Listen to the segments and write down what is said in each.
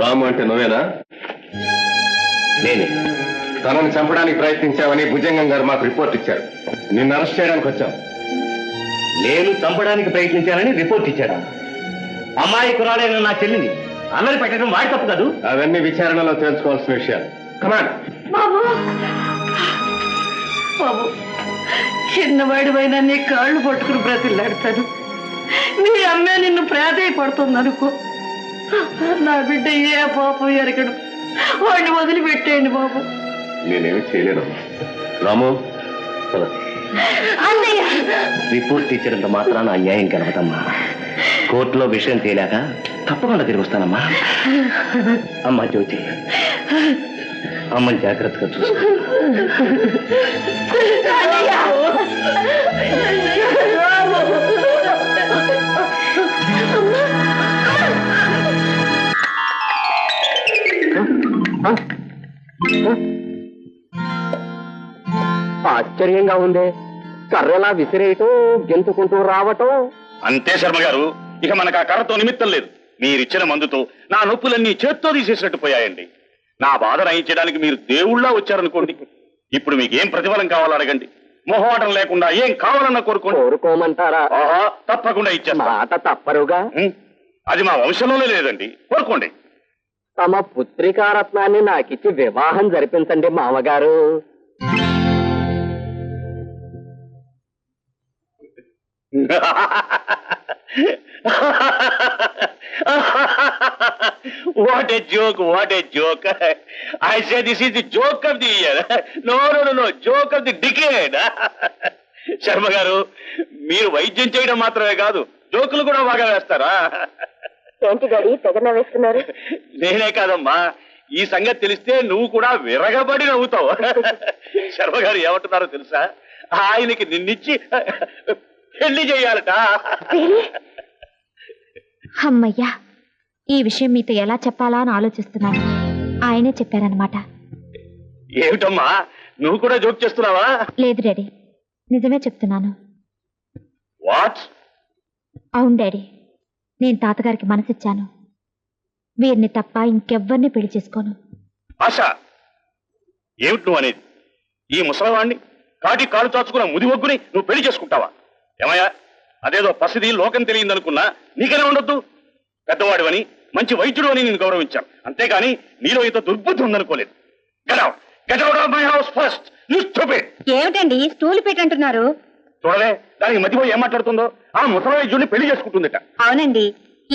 రాము అంటే నువ్వేనా? నేనే. తనని చంపడానికి ప్రయత్నించావని భుజంగం గారు మాకు రిపోర్ట్ ఇచ్చారు. నిన్ను అరెస్ట్ చేయడానికి వచ్చాం. నేను చంపడానికి ప్రయత్నించానని రిపోర్ట్ ఇచ్చాడా? అమ్మాయి కురాలైన నా చెల్లిని అల్లరి పెట్టడం వాడి తప్పు కాదు. అవన్నీ విచారణలో తెలుసుకోవాల్సిన విషయాలు. కమాన్ బాబు. బాబు, చిన్నవాడివైనా నీ కాళ్ళు పట్టుకుని బ్రతిలాడతాను. మీ అమ్మే నిన్ను ప్రాధాయపడుతుంది అనుకో. నా బిడ్డ ఏ పాపం ఎరగడు. వాడిని వదిలిపెట్టేయండి బాబు. నేనేమి చేయలేను. రాము, అన్నయ్య, రిపోర్ట్ ఇచ్చినంత మాత్రాన అన్యాయం కలవదమ్మా. కోర్టులో విషయం తేలాక తప్పకుండా తిరిగి వస్తానమ్మా. అమ్మా జ్యోతి, అమ్మని జాగ్రత్తగా చూసుకో. ఆశ్చర్యంగా ఉంది. కర్రలా విసిరేయటం, గెంతుకుంటూ రావటం. అంతే శర్మ గారు, ఇక మనకు ఆ కర్రతో నిమిత్తం లేదు. మీరిచ్చిన మందుతో నా నొప్పులన్నీ చేత్తో తీసేసినట్టు పోయాయండి. నా బాధ నయించడానికి మీరు దేవుళ్ళ వచ్చారనుకోండి. ఇప్పుడు మీకేం ప్రతిఫలం కావాలో అడగండి. మొహమాటం లేకుండా ఏం కావాలన్నా కోరుకోమంటారా? తప్పకుండా ఇచ్చేస్తా. మాట తప్పరుగా. అది మా వంశంలోనే లేదండి. కోరుకోండి. తమ పుత్రికారత్నాన్ని నాకిచ్చి వివాహం జరిపించండి మామగారు. What a joke, what a joke. I say this is the joke of the year. No, joke of the decade. Sharma గారు, మీరు వైద్యం చేయడం మాత్రమే కాదు, జోకులు కూడా బాగా వేస్తారా? ఏంటి డాడీ తెగన వేస్తున్నారు? నేనే కాదమ్మా, ఈ సంగతి తెలిస్తే నువ్వు కూడా విరగబడి నవ్వుతావు. శర్మ గారు ఏమంటున్నారో తెలుసా? ఆయనకి నిన్నిచ్చి పెళ్లి చేయాలట. అమ్మయ్యా, ఈ విషయం మీతో ఎలా చెప్పాలా అని ఆలోచిస్తున్నాను. ఆయనే చెప్పారనమాట. ఏమిటమ్మా, నువ్వు కూడా జోక్ చేస్తున్నావా? లేదు డాడీ, నిజమే చెప్తున్నాను. వాట్? అవును డాడీ, నేను తాతగారికి మనసిచ్చాను. వీరిని తప్ప ఇంకెవ్వరిని పెళ్లి చేసుకోను. ఆశ, ఏమిటి నువ్వు అనేది? ఈ ముసలవాణ్ణి కాటి కాలు చాచుకున్న ముదివొగ్గుని నువ్వు పెళ్లి చేసుకుంటావా? ఏమయ్యా, అదేదో పసిది లోకం తెలియదనుకున్నా నీకనే ఉండొద్దు. పెద్దవాడివని, మంచి వైద్యుడు అని నేను గౌరవించాను, అంతేగాని నీలో ఇంత దుర్బుద్ధి ఉందనుకోలేదు. Get out of my house first, you stupid! ఏమిటండి స్టూల్ పెట్టంటున్నారు? చూడలే, దానికి మధ్యపోయి ఏం మాట్లాడుతుందో. ఆ ముసలి వైద్యుడిని పెళ్లి చేసుకుంటుందట. అవునండి,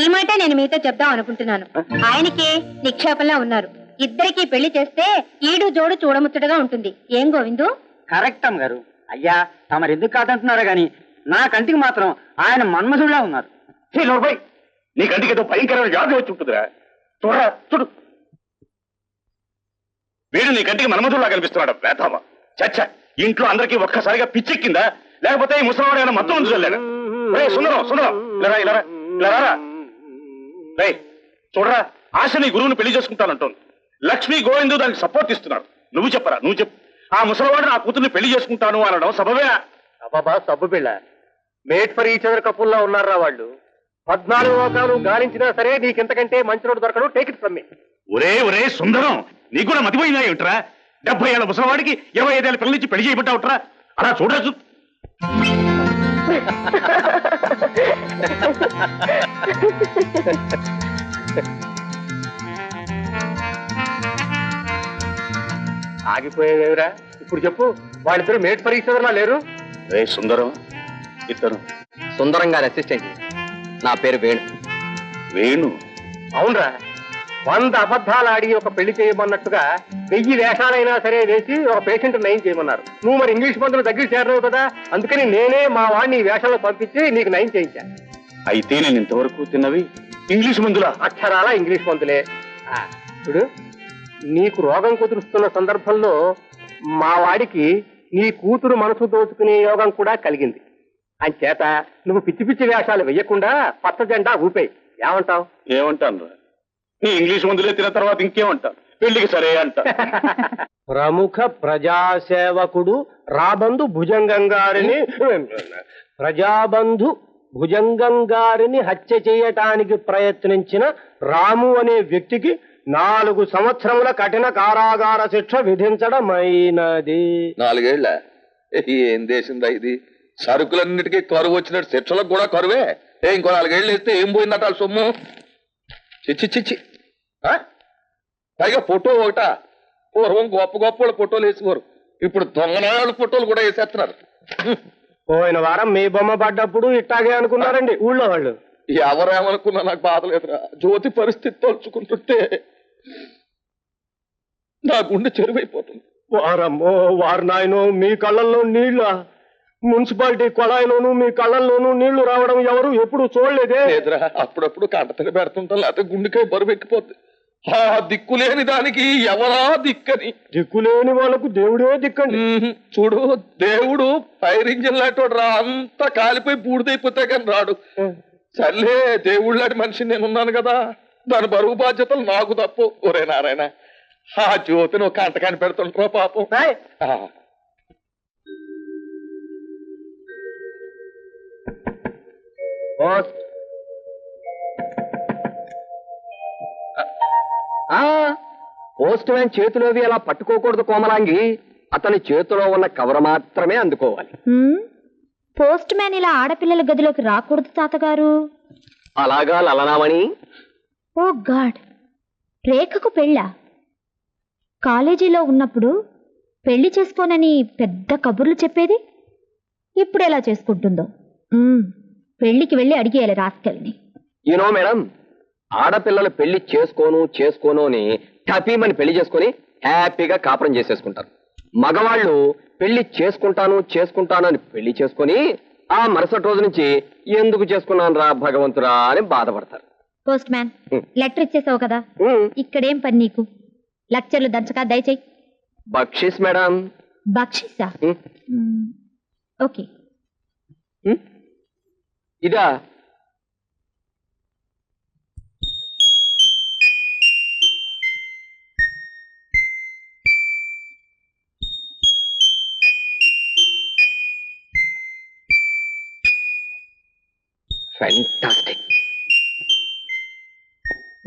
ఈ మాట నేను మీతో చెప్దాం అనుకుంటున్నాను. ఆయనకే నిక్షేపంలా ఉన్నారు. ఇద్దరికి పెళ్లి చేస్తే ఈడు జోడు చూడముచ్చటగా ఉంటుంది. ఏం గోవిందు? కరెక్ట్ అమ్మగారు. అయ్యా, తమరెందుకు కాదంటున్నారా గాని నా కంటికి మాత్రం ఆయన మన్మధుడిలా ఉన్నారు. నీ కంటికి ఏదో భయంకరమైన వ్యాధి వచ్చి ఉంటుందిరా. చూడరా, చూడు, వీడు నీ కంటికి మన్మధుడిలా కనిపిస్తున్నాడు. వేతావా చచ్చ, ఇంట్లో అందరికీ ఒక్కసారిగా పిచ్చెక్కిందా? లేకపోతే ఈ ముసలివాడు ఏమైనా మత్తు నుంచి వెళ్ళాడా? సుందరం ఇలా ఇలా చూడరా, ఆశ నీ గురువుని పెళ్లి చేసుకుంటానంటోంది. లక్ష్మి గోవిందు దానికి సపోర్ట్ ఇస్తున్నాడు. నువ్వు చెప్పరా, నువ్వు చెప్పు. ఆ ముసలివాడు నా కూతుర్ని పెళ్లి చేసుకుంటాను అనడం సబబేనా? అబ్బాబా, సబ్బు పిల్ల. మేట్ ఫర్ ఈచ్ అదర్ కపుల్లా ఉన్నారా వాళ్ళు. 14 లోకాలు గాలించినా సరే నీకింతకంటే మంచి రోడ్డు దొరకడు. టేక్ ఇట్ ఫ్రమ్ మీ. ఒరే సుందరం, నీకు కూడా మతిపోయిందా ఏమిట్రా? 70 ఏళ్ల ముసలివాడికి 25 ఏళ్ల పిల్లల నుంచి పెళ్లి చేయబట్టావుట్రా. అలా చూడచ్చు. ఆగిపోయేదేవిరా? ఇప్పుడు చెప్పు, వాళ్ళిద్దరు మేట్ ఫర్ ఈచ్ అదర్లా లేరు? రే సుందరం, ఇతను సుందరం గారి అసిస్టెంట్. నా పేరు వేణు. వేణు? అవునరా, 100 అబద్ధాలు ఆడి ఒక పెళ్లి చేయమన్నట్టుగా 1000 వేషాలైనా సరే వేసి ఒక పేషెంట్ నయం చేయమన్నారు. నువ్వు మరి ఇంగ్లీష్ మందులు దగ్గర చేరలేవు కదా, అందుకని నేనే మా వాడిని ఈ వేషాలు పంపించి నీకు నయం చేయించాను. అయితే నేను ఇంతవరకు తిన్నవి ఇంగ్లీష్ మందులా? అక్షరాల ఇంగ్లీష్ మందులే. చూడు, నీకు రోగం కుదురుస్తున్న సందర్భంలో మా వాడికి నీ కూతురు మనసు దోచుకునే యోగం కూడా కలిగింది. అంచేత నువ్వు పిచ్చి పిచ్చి వేషాలు వెయ్యకుండా పచ్చ జెండా ఊపేయి. ఏమంటావు? ఏమంటాను? నీ ఇంగ్లీష్ మందులే తిన్న తర్వాత ఇంకేమంటాను? పెళ్లికి సరే అంట. ప్రముఖ ప్రజాసేవకుడు రాబంధు భుజంగం గారిని ప్రజాబంధు భుజంగం గారిని హత్య చేయటానికి ప్రయత్నించిన రాము అనే వ్యక్తికి 4 సంవత్సరముల కఠిన కారాగార శిక్ష విధించడమైనది. 4 ఏళ్ల ఏం దేశందా ఇది? సరుకులన్నిటికీ కరువు వచ్చినట్టు శిక్షలకు కూడా కరువే. ఇంకో 4 ఏళ్ళు వేస్తే ఏం పోయిందట వాళ్ళ సొమ్ము? చిచ్చి చిచ్చి. పైగా ఫోటో ఒకట. పూర్వం గొప్ప గొప్ప వాళ్ళ ఫోటోలు వేసేవారు, ఇప్పుడు దొంగనాళ్ళ ఫోటోలు కూడా వేసేస్తున్నారు. పోయిన వారం మీ బొమ్మ పడ్డప్పుడు ఇట్టాగే అనుకున్నారండి ఊళ్ళో వాళ్ళు. ఎవరేమనుకున్నా నాకు బాధ లేదురా. జ్యోతి పరిస్థితి తలుచుకుంటుంటే నా గుండె చెరువైపోతుంది. వారమ్మో వారు నాయనో, మీ కళ్ళల్లో నీళ్ళ? మున్సిపాలిటీ కొళాయిలోనూ మీ కళ్ళల్లోనూ నీళ్లు రావడం ఎవరు ఎప్పుడు చూడలేదే. లేదురా, అప్పుడప్పుడు కంటతడి పెడుతుంటా, లేకపోతే గుండెకాయ బరువు ఎక్కిపోద్ది. ఆ దిక్కులేని దానికి ఎవరా దిక్కని? దిక్కులేని వాళ్ళకు దేవుడే దిక్కండి. చూడు, దేవుడు ఫైర్ ఇంజిన్ లాంటి రా, అంతా కాలిపోయి బూడిదైపోతే కానీ రాడు. సర్లే, దేవుడు లాంటి మనిషి నేనున్నాను కదా, దాని బరువు బాధ్యతలు నాకు తప్పు. ఒరే నారాయణ, ఆ జ్యోతిని ఒక కంటకాని పెడుతుంటారా పాపం. పోస్ట్ మ్యాన్ చేతిలోవి అలా పట్టుకోకూడదు కోమలాంగి. అతని చేతిలో ఉన్న కవర్ మాత్రమే అందుకోవాలి. పోస్ట్ మ్యాన్ ఇలా ఆడపిల్లల గదిలోకి రాకూడదు తాతగారు. అలాగా లలనామణి? ఓ గాడ్, రేఖకు పెళ్ళా? కాలేజీలో ఉన్నప్పుడు పెళ్లి చేసుకోనని పెద్ద కబుర్లు చెప్పేది, ఇప్పుడు ఎలా చేసుకుంటుందో. పెళ్లికి వెళ్ళి అడిగేయాలి రాస్కెల్ని. యూనో మేడం, ఆడపిల్లలు పెళ్లి చేసుకోను అని టపీమని పెళ్లి చేసుకుని హ్యాపీగా కాపురం చేసేసుకుంటారు. మగవాళ్ళు పెళ్లి చేసుకుంటాను అని పెళ్లి చేసుకుని ఆ మరుసటి రోజు నుంచి ఎందుకు చేసుకున్నాను రా భగవంతురా అని బాధపడతారు. పోస్ట్ మ్యాన్, లెటర్ ఇచ్చేసావు కదా, ఇక్కడేం పని నీకు? లెక్చర్లు దంచక దయచేయి. బక్షీస్ మేడం. బక్షీసా? ఓకే. ఇదా? ఫ్యాంటాస్టిక్.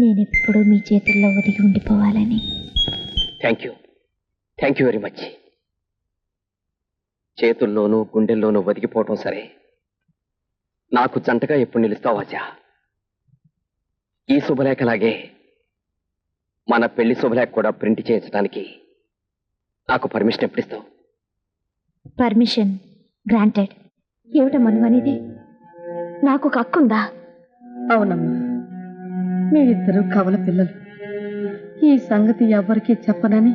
నేనెప్పుడు మీ చేతుల్లో ఒదిగి ఉండిపోవాలని. Thank you very much. చేతుల్లోనూ గుండెల్లోనూ ఒదిగిపోవటం సరే, నాకు జంటగా ఎప్పుడు నిలుస్తావు ఆశా? ఈ శుభలేఖలాగే మన పెళ్లి శుభలేఖ కూడా ప్రింట్ చేయించడానికి నాకు పర్మిషన్ ఎప్పుడు ఇస్తావు? Permission granted. ఏమిటమ్మా అనేది? నాకు ఒక హక్కు ఉందా? అవునమ్మా, మీ ఇద్దరు కవల పిల్లలు. ఈ సంగతి ఎవరికీ చెప్పనని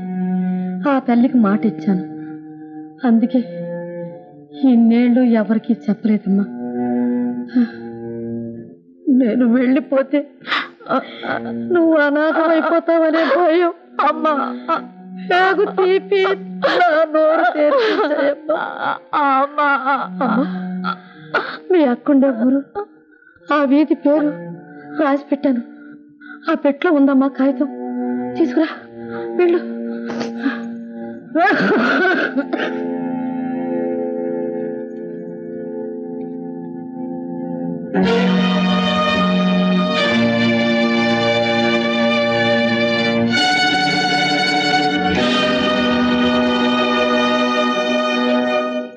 ఆ తల్లికి మాట ఇచ్చాను. అందుకే ఇన్నేళ్ళు ఎవరికీ చెప్పలేదమ్మా. నేను వెళ్ళిపోతే నువ్వు అనాథమైపోతావనే భయం అమ్మా. నాకు తీపి నా నోరు తెరిచాయమ్మా. అమ్మా, మీ అక్కుండే ఊరు, ఆ వీధి పేరు రాసి పెట్టాను. ఆ పెట్లో ఉందమ్మా కాగితం, తీసుకురా వెళ్ళు.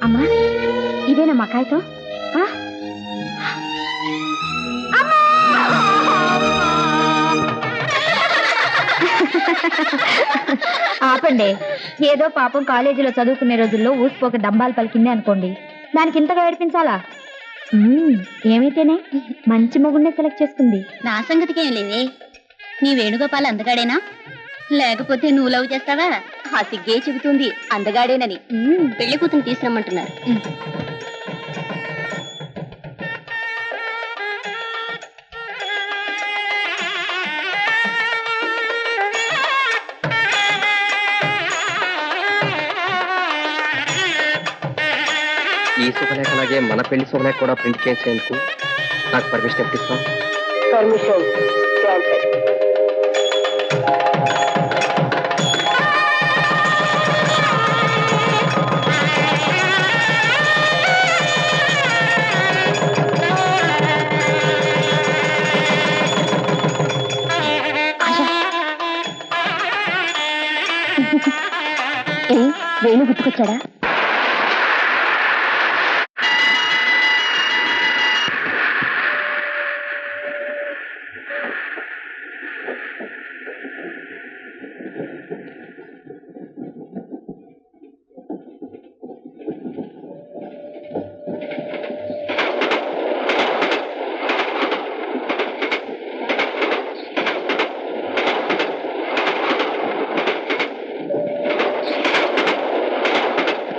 అమ్మా, ఇదేనమ్మా కాగితం. ఆపండి. ఏదో పాపం కాలేజీలో చదువుకునే రోజుల్లో ఊసిపోక డంబాలు పలికింది అనుకోండి, దానికి ఇంతగా ఏడిపించాలా? ఏమైతేనే మంచి మొగుడినే సెలెక్ట్ చేసుకుంది. నా సంగతికి ఏం లేదే. నీ వేణుగోపాల్ అందగాడేనా? లేకపోతే నువ్వు లవ్ చేస్తావా? ఆ సిగ్గే చెబుతుంది అందగాడేనని. పెళ్లి కూతురు తీసుకురమ్మంటున్నారు. ఈ శుభలేఖలాగే మన పెళ్లి శుభలేఖ కూడా ప్రింట్ చేసేందుకు నాకు పర్మిషన్ ఎప్పుడు ఇస్తాం? పర్మిషన్ వేణు గుర్తుకొచ్చాడా?